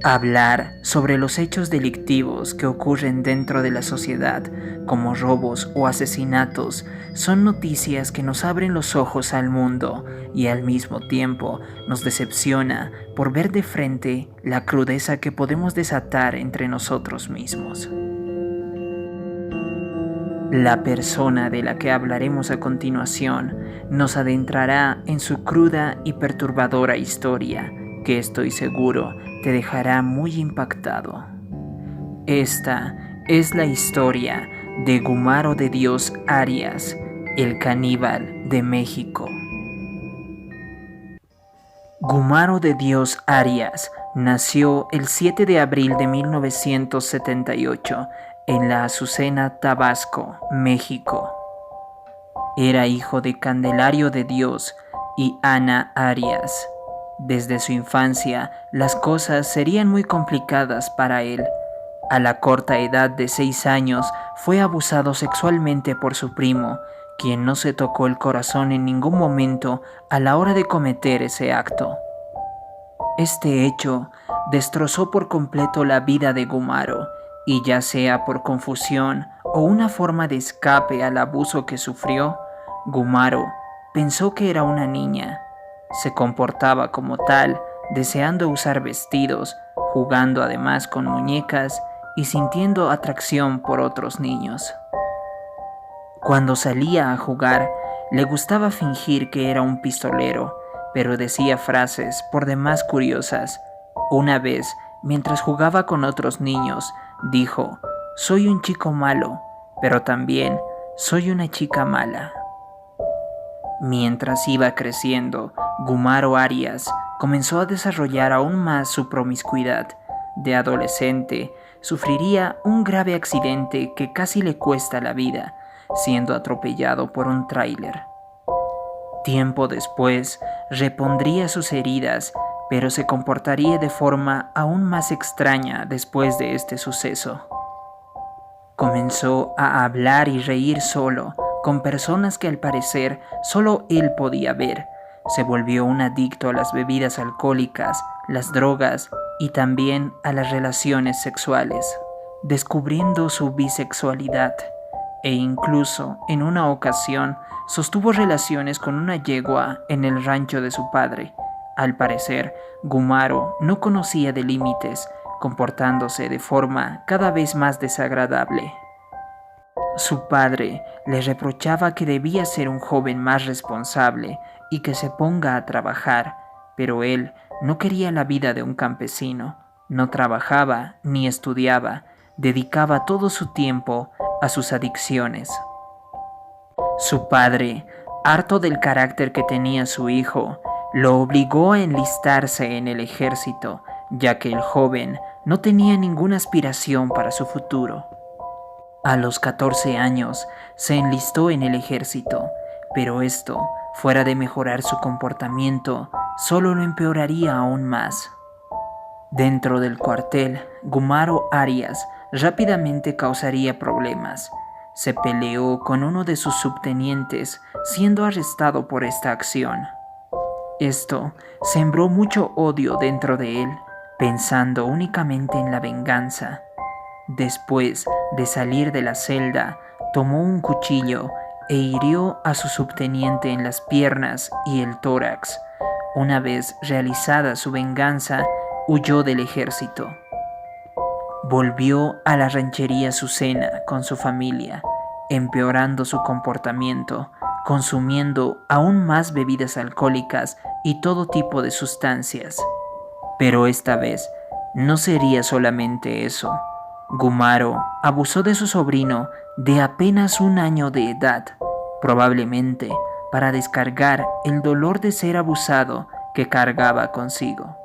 Hablar sobre los hechos delictivos que ocurren dentro de la sociedad, como robos o asesinatos, son noticias que nos abren los ojos al mundo y al mismo tiempo nos decepciona por ver de frente la crudeza que podemos desatar entre nosotros mismos. La persona de la que hablaremos a continuación nos adentrará en su cruda y perturbadora historia, que estoy seguro te dejará muy impactado. Esta es la historia de Gumaro de Dios Arias, el caníbal de México. Gumaro de Dios Arias nació el 7 de abril de 1978 en la Azucena, Tabasco, México. Era hijo de Candelario de Dios y Ana Arias. Desde su infancia, las cosas serían muy complicadas para él. A la corta edad de 6 años, fue abusado sexualmente por su primo, quien no se tocó el corazón en ningún momento a la hora de cometer ese acto. Este hecho destrozó por completo la vida de Gumaro, y ya sea por confusión o una forma de escape al abuso que sufrió, Gumaro pensó que era una niña. Se comportaba como tal, deseando usar vestidos, jugando además con muñecas y sintiendo atracción por otros niños. Cuando salía a jugar, le gustaba fingir que era un pistolero, pero decía frases por demás curiosas. Una vez, mientras jugaba con otros niños, dijo: «Soy un chico malo, pero también soy una chica mala». Mientras iba creciendo, Gumaro Arias comenzó a desarrollar aún más su promiscuidad. De adolescente, sufriría un grave accidente que casi le cuesta la vida, siendo atropellado por un tráiler. Tiempo después, repondría sus heridas, pero se comportaría de forma aún más extraña después de este suceso. Comenzó a hablar y reír solo, con personas que al parecer solo él podía ver. Se volvió un adicto a las bebidas alcohólicas, las drogas y también a las relaciones sexuales, descubriendo su bisexualidad, e incluso en una ocasión sostuvo relaciones con una yegua en el rancho de su padre. Al parecer, Gumaro no conocía de límites, comportándose de forma cada vez más desagradable. Su padre le reprochaba que debía ser un joven más responsable y que se ponga a trabajar, pero él no quería la vida de un campesino. No trabajaba ni estudiaba, dedicaba todo su tiempo a sus adicciones. Su padre, harto del carácter que tenía su hijo, lo obligó a enlistarse en el ejército, ya que el joven no tenía ninguna aspiración para su futuro. A los 14 años se enlistó en el ejército, pero esto, fuera de mejorar su comportamiento, solo lo empeoraría aún más. Dentro del cuartel, Gumaro Arias rápidamente causaría problemas. Se peleó con uno de sus subtenientes, siendo arrestado por esta acción. Esto sembró mucho odio dentro de él, pensando únicamente en la venganza. Después de salir de la celda, tomó un cuchillo e hirió a su subteniente en las piernas y el tórax. Una vez realizada su venganza, huyó del ejército. Volvió a la ranchería Azucena con su familia, empeorando su comportamiento, consumiendo aún más bebidas alcohólicas y todo tipo de sustancias. Pero esta vez no sería solamente eso. Gumaro abusó de su sobrino de apenas 1 año de edad, probablemente para descargar el dolor de ser abusado que cargaba consigo,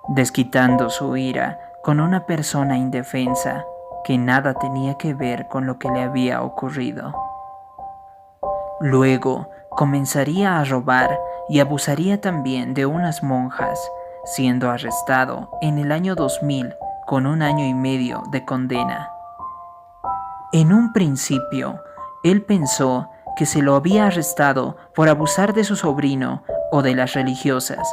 desquitando su ira con una persona indefensa que nada tenía que ver con lo que le había ocurrido. Luego comenzaría a robar y abusaría también de unas monjas, siendo arrestado en el año 2000 con 1 año y medio de condena. En un principio, él pensó que se lo había arrestado por abusar de su sobrino o de las religiosas,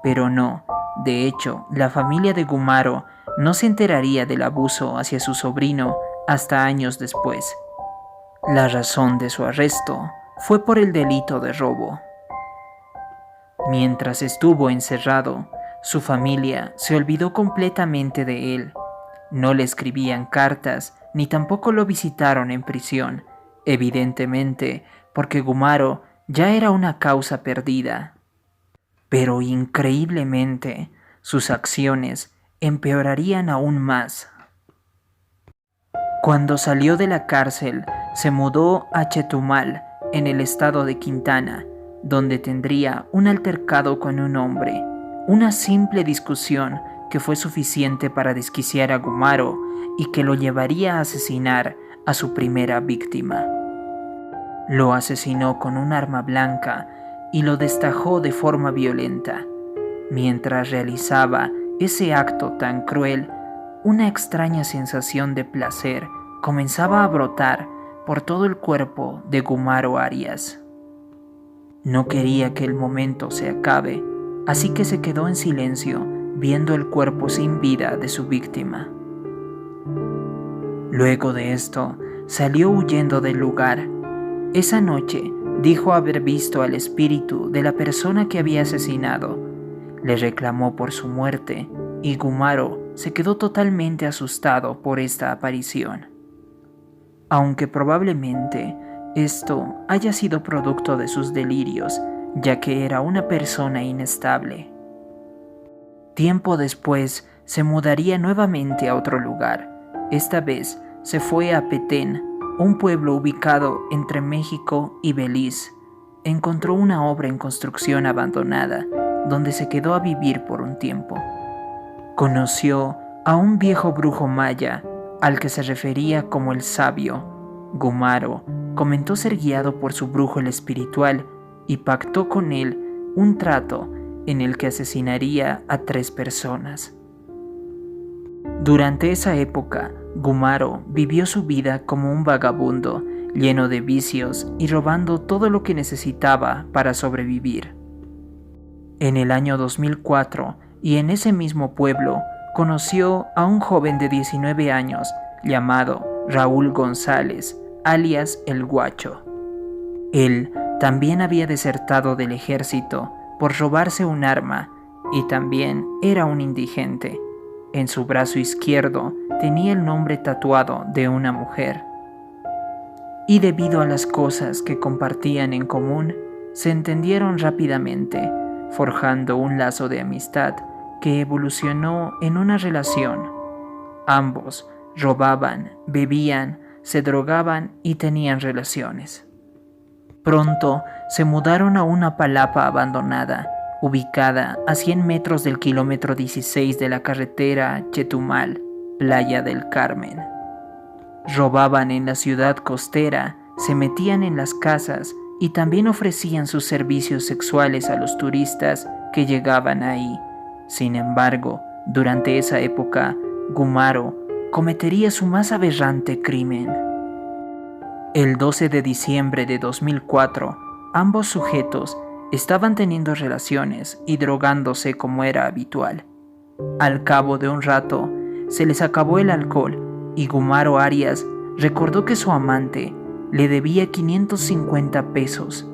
pero no, De hecho, la familia de Gumaro no se enteraría del abuso hacia su sobrino hasta años después. La razón de su arresto fue por el delito de robo. Mientras estuvo encerrado, su familia se olvidó completamente de él. No le escribían cartas ni tampoco lo visitaron en prisión, evidentemente porque Gumaro ya era una causa perdida. Pero increíblemente, sus acciones empeorarían aún más. Cuando salió de la cárcel, se mudó a Chetumal, en el estado de Quintana, donde tendría un altercado con un hombre, una simple discusión que fue suficiente para desquiciar a Gumaro y que lo llevaría a asesinar a su primera víctima. Lo asesinó con un arma blanca y lo destajó de forma violenta. Mientras realizaba ese acto tan cruel, una extraña sensación de placer comenzaba a brotar por todo el cuerpo de Gumaro Arias. No quería que el momento se acabe, así que se quedó en silencio viendo el cuerpo sin vida de su víctima. Luego de esto, salió huyendo del lugar. Esa noche dijo haber visto al espíritu de la persona que había asesinado. Le reclamó por su muerte y Gumaro se quedó totalmente asustado por esta aparición. Aunque probablemente esto haya sido producto de sus delirios, ya que era una persona inestable. Tiempo después se mudaría nuevamente a otro lugar. Esta vez se fue a Petén, un pueblo ubicado entre México y Belice. Encontró una obra en construcción abandonada, donde se quedó a vivir por un tiempo. Conoció a un viejo brujo maya, al que se refería como el sabio. Gumaro comentó ser guiado por su brujo el espiritual y pactó con él un trato en el que asesinaría a 3 personas. Durante esa época, Gumaro vivió su vida como un vagabundo, lleno de vicios y robando todo lo que necesitaba para sobrevivir. En el año 2004, y en ese mismo pueblo, conoció a un joven de 19 años llamado Raúl González, alias El Guacho. Él también había desertado del ejército por robarse un arma y también era un indigente. En su brazo izquierdo tenía el nombre tatuado de una mujer. Y debido a las cosas que compartían en común, se entendieron rápidamente, forjando un lazo de amistad que evolucionó en una relación. Ambos robaban, bebían, se drogaban y tenían relaciones. Pronto se mudaron a una palapa abandonada, ubicada a 100 metros del kilómetro 16 de la carretera Chetumal, Playa del Carmen. Robaban en la ciudad costera, se metían en las casas y también ofrecían sus servicios sexuales a los turistas que llegaban ahí. Sin embargo, durante esa época, Gumaro cometería su más aberrante crimen. El 12 de diciembre de 2004, ambos sujetos estaban teniendo relaciones y drogándose como era habitual. Al cabo de un rato, se les acabó el alcohol y Gumaro Arias recordó que su amante le debía 550 pesos.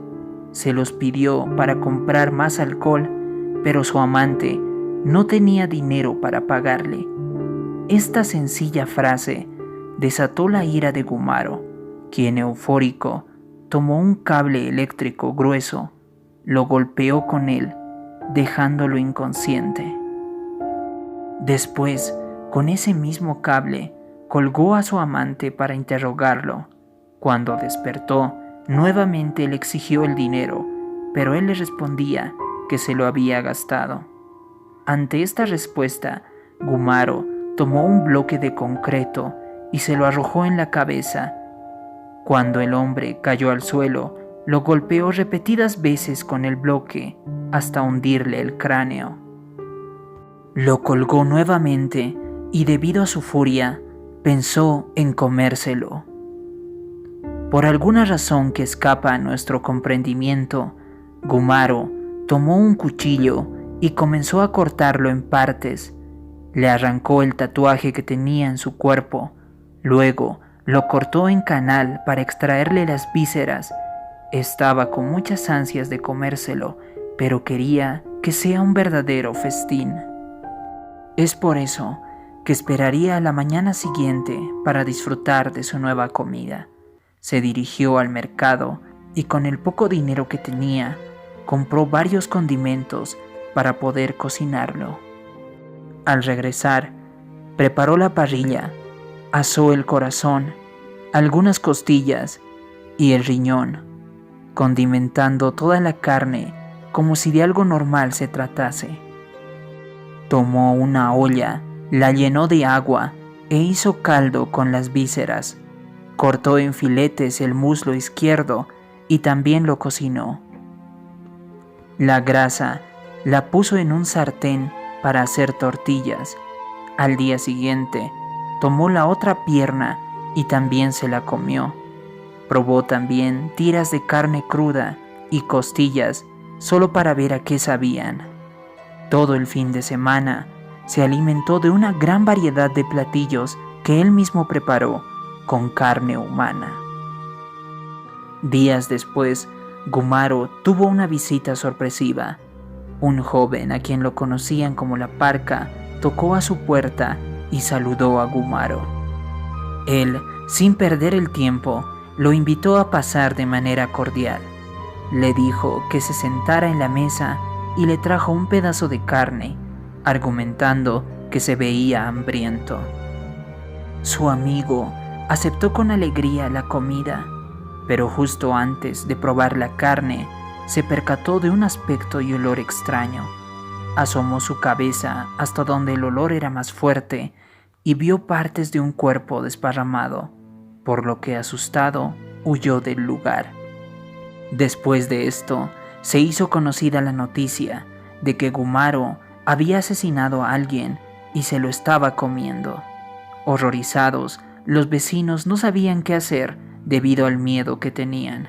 Se los pidió para comprar más alcohol, pero su amante no tenía dinero para pagarle. Esta sencilla frase desató la ira de Gumaro, quien eufórico tomó un cable eléctrico grueso, lo golpeó con él, dejándolo inconsciente. Después, con ese mismo cable, colgó a su amante para interrogarlo. Cuando despertó, nuevamente le exigió el dinero, pero él le respondía que se lo había gastado. Ante esta respuesta, Gumaro tomó un bloque de concreto y se lo arrojó en la cabeza. Cuando el hombre cayó al suelo, lo golpeó repetidas veces con el bloque hasta hundirle el cráneo. Lo colgó nuevamente y debido a su furia, pensó en comérselo. Por alguna razón que escapa a nuestro comprendimiento, Gumaro tomó un cuchillo y comenzó a cortarlo en partes. Le arrancó el tatuaje que tenía en su cuerpo, luego lo cortó en canal para extraerle las vísceras. Estaba con muchas ansias de comérselo, pero quería que sea un verdadero festín. Es por eso que esperaría a la mañana siguiente para disfrutar de su nueva comida. Se dirigió al mercado y con el poco dinero que tenía, compró varios condimentos para poder cocinarlo. Al regresar, preparó la parrilla, asó el corazón, algunas costillas y el riñón, condimentando toda la carne como si de algo normal se tratase. Tomó una olla, la llenó de agua e hizo caldo con las vísceras. Cortó en filetes el muslo izquierdo y también lo cocinó. La grasa la puso en un sartén para hacer tortillas. Al día siguiente, tomó la otra pierna y también se la comió. Probó también tiras de carne cruda y costillas solo para ver a qué sabían. Todo el fin de semana se alimentó de una gran variedad de platillos que él mismo preparó con carne humana. Días después, Gumaro tuvo una visita sorpresiva. Un joven a quien lo conocían como la Parca tocó a su puerta y saludó a Gumaro. Él, sin perder el tiempo, lo invitó a pasar de manera cordial. Le dijo que se sentara en la mesa y le trajo un pedazo de carne, argumentando que se veía hambriento. Su amigo aceptó con alegría la comida, pero justo antes de probar la carne, se percató de un aspecto y olor extraño. Asomó su cabeza hasta donde el olor era más fuerte y vio partes de un cuerpo desparramado, por lo que asustado huyó del lugar. Después de esto, se hizo conocida la noticia de que Gumaro había asesinado a alguien y se lo estaba comiendo. Horrorizados, los vecinos no sabían qué hacer debido al miedo que tenían.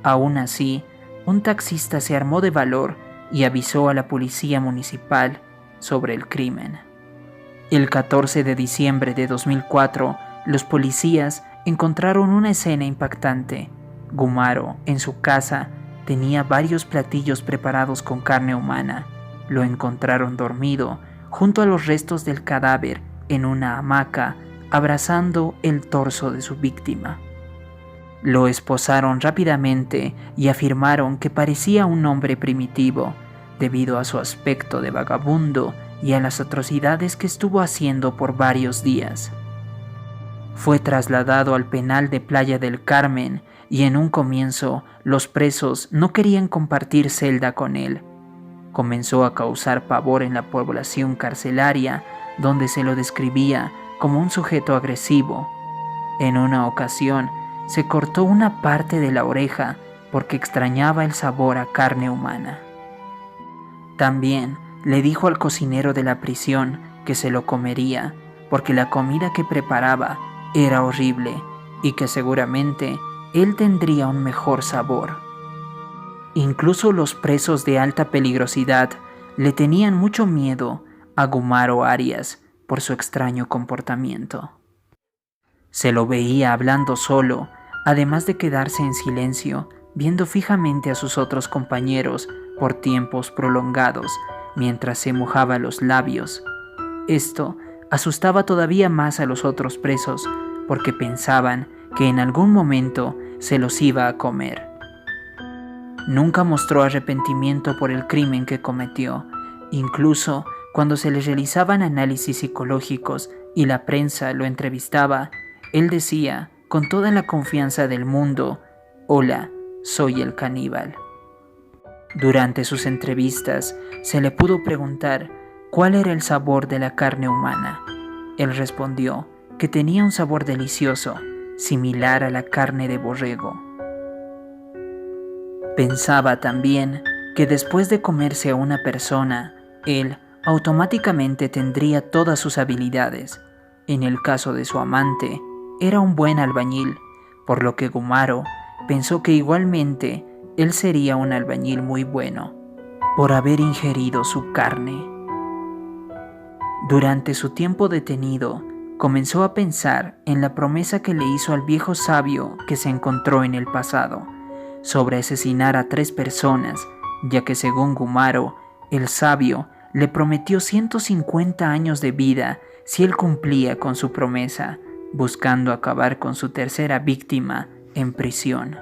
Aún así, un taxista se armó de valor y avisó a la policía municipal sobre el crimen. El 14 de diciembre de 2004, los policías encontraron una escena impactante. Gumaro, en su casa, tenía varios platillos preparados con carne humana. Lo encontraron dormido junto a los restos del cadáver en una hamaca, abrazando el torso de su víctima. Lo esposaron rápidamente y afirmaron que parecía un hombre primitivo, debido a su aspecto de vagabundo y a las atrocidades que estuvo haciendo por varios días. Fue trasladado al penal de Playa del Carmen y en un comienzo los presos no querían compartir celda con él. Comenzó a causar pavor en la población carcelaria, donde se lo describía como un sujeto agresivo. En una ocasión, se cortó una parte de la oreja porque extrañaba el sabor a carne humana. También le dijo al cocinero de la prisión que se lo comería porque la comida que preparaba era horrible y que seguramente él tendría un mejor sabor. Incluso los presos de alta peligrosidad le tenían mucho miedo a Gumaro Arias por su extraño comportamiento. Se lo veía hablando solo, además de quedarse en silencio, viendo fijamente a sus otros compañeros por tiempos prolongados, mientras se mojaba los labios. Esto asustaba todavía más a los otros presos, porque pensaban que en algún momento se los iba a comer. Nunca mostró arrepentimiento por el crimen que cometió, incluso cuando se le realizaban análisis psicológicos y la prensa lo entrevistaba, él decía, con toda la confianza del mundo, «Hola, soy el caníbal». Durante sus entrevistas se le pudo preguntar cuál era el sabor de la carne humana. Él respondió que tenía un sabor delicioso, similar a la carne de borrego. Pensaba también que después de comerse a una persona, él automáticamente tendría todas sus habilidades. En el caso de su amante, era un buen albañil, por lo que Gumaro pensó que igualmente él sería un albañil muy bueno. por haber ingerido su carne. Durante su tiempo detenido, comenzó a pensar en la promesa que le hizo al viejo sabio que se encontró en el pasado, sobre asesinar a 3 personas, ya que según Gumaro, el sabio le prometió 150 años de vida si él cumplía con su promesa, buscando acabar con su tercera víctima en prisión.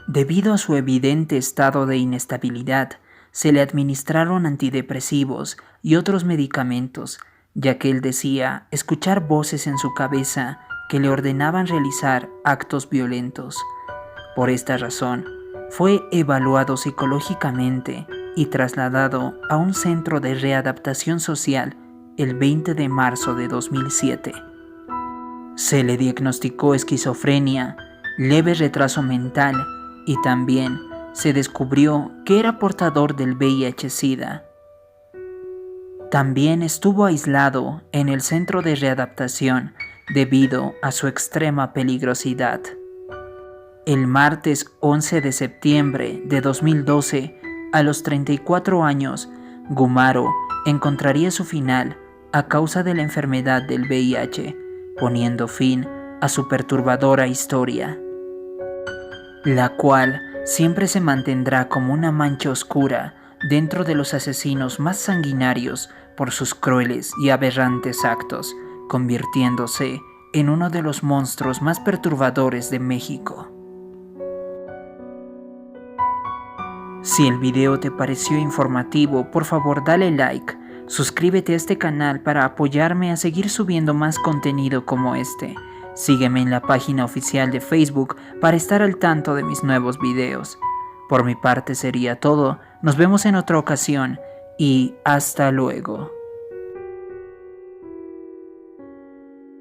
Debido a su evidente estado de inestabilidad, se le administraron antidepresivos y otros medicamentos, ya que él decía escuchar voces en su cabeza que le ordenaban realizar actos violentos. Por esta razón, fue evaluado psicológicamente y trasladado a un centro de readaptación social el 20 de marzo de 2007. Se le diagnosticó esquizofrenia, leve retraso mental y también se descubrió que era portador del VIH-Sida. También estuvo aislado en el centro de readaptación debido a su extrema peligrosidad. El martes 11 de septiembre de 2012, a los 34 años, Gumaro encontraría su final a causa de la enfermedad del VIH, poniendo fin a su perturbadora historia, la cual siempre se mantendrá como una mancha oscura dentro de los asesinos más sanguinarios por sus crueles y aberrantes actos, convirtiéndose en uno de los monstruos más perturbadores de México. Si el video te pareció informativo, por favor dale like, suscríbete a este canal para apoyarme a seguir subiendo más contenido como este. Sígueme en la página oficial de Facebook para estar al tanto de mis nuevos videos. Por mi parte sería todo, nos vemos en otra ocasión y hasta luego.